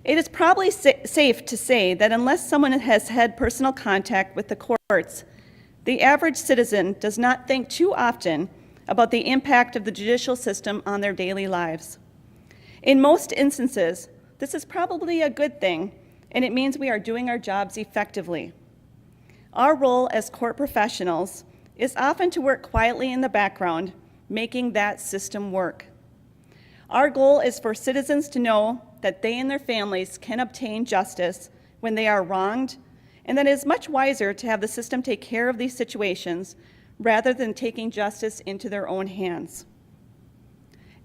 It is probably safe to say that unless someone has had personal contact with the courts, the average citizen does not think too often about the impact of the judicial system on their daily lives. In most instances, this is probably a good thing, and it means we are doing our jobs effectively. Our role as court professionals is often to work quietly in the background, making that system work. Our goal is for citizens to know that they and their families can obtain justice when they are wronged, and that it is much wiser to have the system take care of these situations rather than taking justice into their own hands.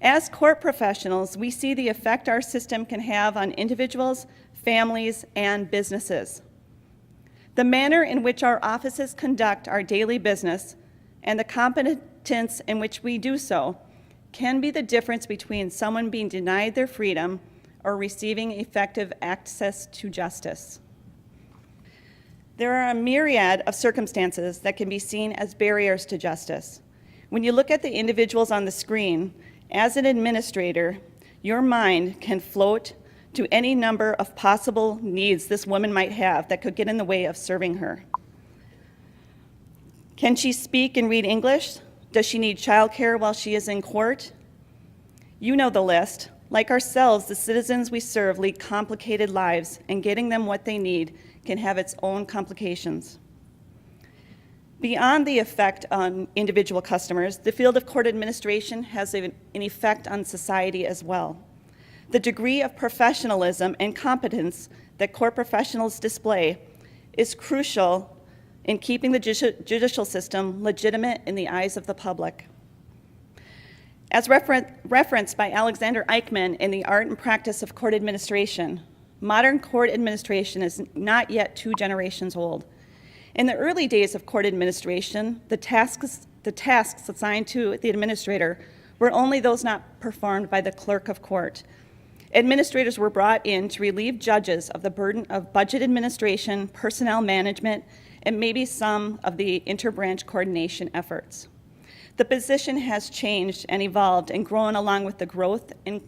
As court professionals, we see the effect our system can have on individuals, families, and businesses. The manner in which our offices conduct our daily business and the competence in which we do so can be the difference between someone being denied their freedom or receiving effective access to justice. There are a myriad of circumstances that can be seen as barriers to justice. When you look at the individuals on the screen, as an administrator, your mind can float to any number of possible needs this woman might have that could get in the way of serving her. Can she speak and read English? Does she need childcare while she is in court? You know the list. Like ourselves, the citizens we serve lead complicated lives, and getting them what they need can have its own complications. Beyond the effect on individual customers, the field of court administration has an effect on society as well. The degree of professionalism and competence that court professionals display is crucial in keeping the judicial system legitimate in the eyes of the public. As referenced by Alexander Eichmann in The Art and Practice of Court Administration, modern court administration is not yet 2 generations old. In the early days of court administration, the tasks assigned to the administrator were only those not performed by the clerk of court. Administrators were brought in to relieve judges of the burden of budget administration, personnel management, and maybe some of the interbranch coordination efforts. The position has changed and evolved and grown along with the growth and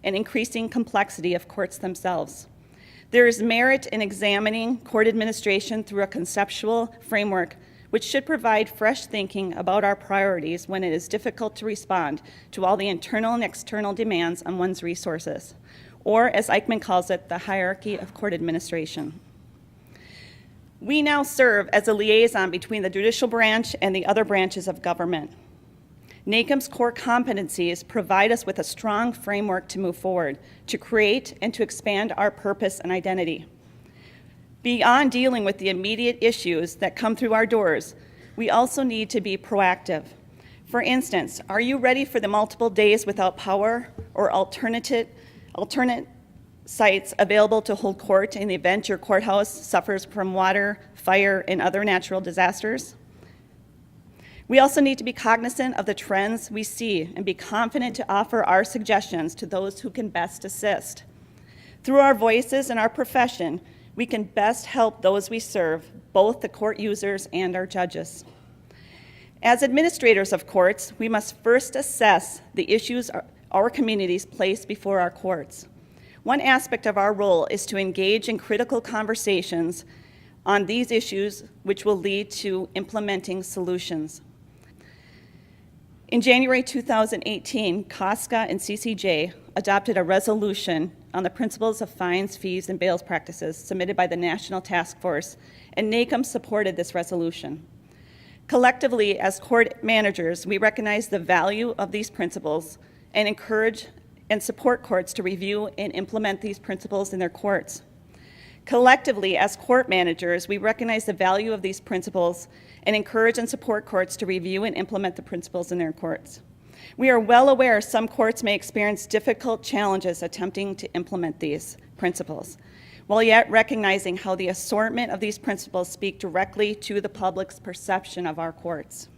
increasing complexity of courts themselves. There is merit in examining court administration through a conceptual framework which should provide fresh thinking about our priorities when it is difficult to respond to all the internal and external demands on one's resources, or as Eichmann calls it, the hierarchy of court administration. We now serve as a liaison between the judicial branch and the other branches of government. NACM's core competencies provide us with a strong framework to move forward, to create and to expand our purpose and identity. Beyond dealing with the immediate issues that come through our doors, we also need to be proactive. For instance, are you ready for the multiple days without power or alternate sites available to hold court in the event your courthouse suffers from water, fire, and other natural disasters? We also need to be cognizant of the trends we see and be confident to offer our suggestions to those who can best assist. Through our voices and our profession, we can best help those we serve, both the court users and our judges. As administrators of courts, we must first assess the issues our communities place before our courts. One aspect of our role is to engage in critical conversations on these issues, which will lead to implementing solutions. In January 2018, COSCA and CCJ adopted a resolution on the principles of fines, fees, and bails practices submitted by the National Task Force, and NACM supported this resolution. Collectively, as court managers, we recognize the value of these principles and encourage and support courts to review and implement these principles in their courts. Collectively, as court managers, we recognize the value of these principles and encourage and support courts to review and implement the principles in their courts. We are well aware some courts may experience difficult challenges attempting to implement these principles, while yet recognizing how the assortment of these principles speak directly to the public's perception of our courts.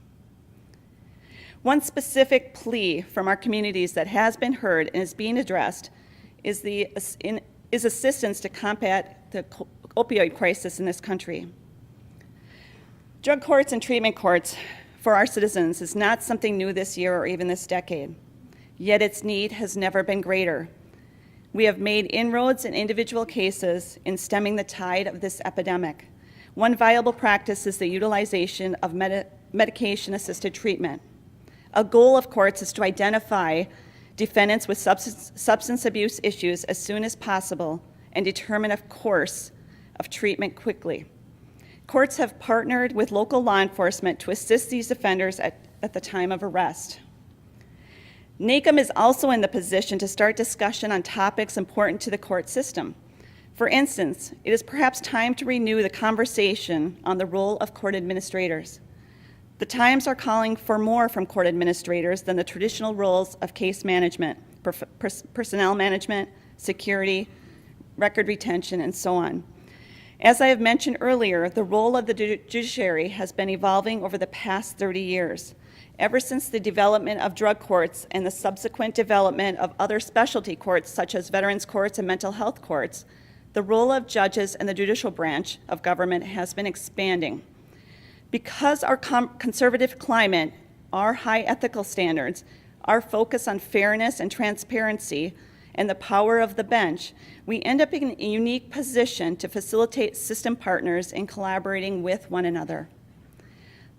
One specific plea from our communities that has been heard and is being addressed is assistance to combat the opioid crisis in this country. Drug courts and treatment courts for our citizens is not something new this year or even this decade, yet its need has never been greater. We have made inroads in individual cases in stemming the tide of this epidemic. One viable practice is the utilization of medication-assisted treatment. A goal of courts is to identify defendants with substance abuse issues as soon as possible and determine a course of treatment quickly. Courts have partnered with local law enforcement to assist these offenders at the time of arrest. NACM is also in the position to start discussion on topics important to the court system. For instance, it is perhaps time to renew the conversation on the role of court administrators. The times are calling for more from court administrators than the traditional roles of case management, personnel management, security, record retention, and so on. As I have mentioned earlier, the role of the judiciary has been evolving over the past 30 years. Ever since the development of drug courts and the subsequent development of other specialty courts such as veterans courts and mental health courts, the role of judges in the judicial branch of government has been expanding. Because our conservative climate, our high ethical standards, our focus on fairness and transparency, and the power of the bench, we end up in a unique position to facilitate system partners in collaborating with one another.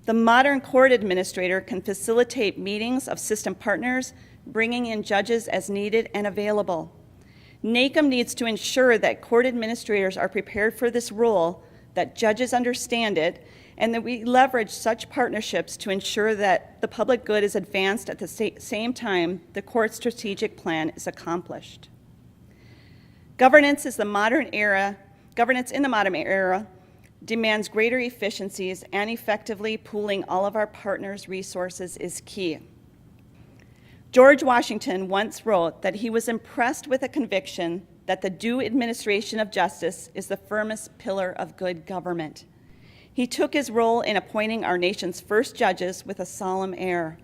The modern court administrator can facilitate meetings of system partners, bringing in judges as needed and available. NACM needs to ensure that court administrators are prepared for this role, that judges understand it, and that we leverage such partnerships to ensure that the public good is advanced at the same time the court's strategic plan is accomplished. Governance in the modern era demands greater efficiencies, and effectively pooling all of our partners' resources is key. George Washington once wrote that he was impressed with a conviction that the due administration of justice is the firmest pillar of good government. He took his role in appointing our nation's first judges with a solemn air.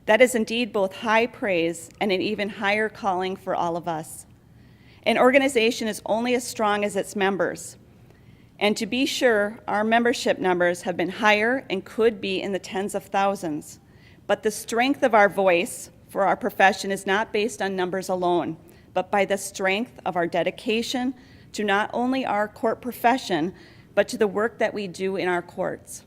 That is indeed both high praise and an even higher calling for all of us. An organization is only as strong as its members. And to be sure, our membership numbers have been higher and could be in the tens of thousands. But the strength of our voice for our profession is not based on numbers alone, but by the strength of our dedication to not only our court profession, but to the work that we do in our courts.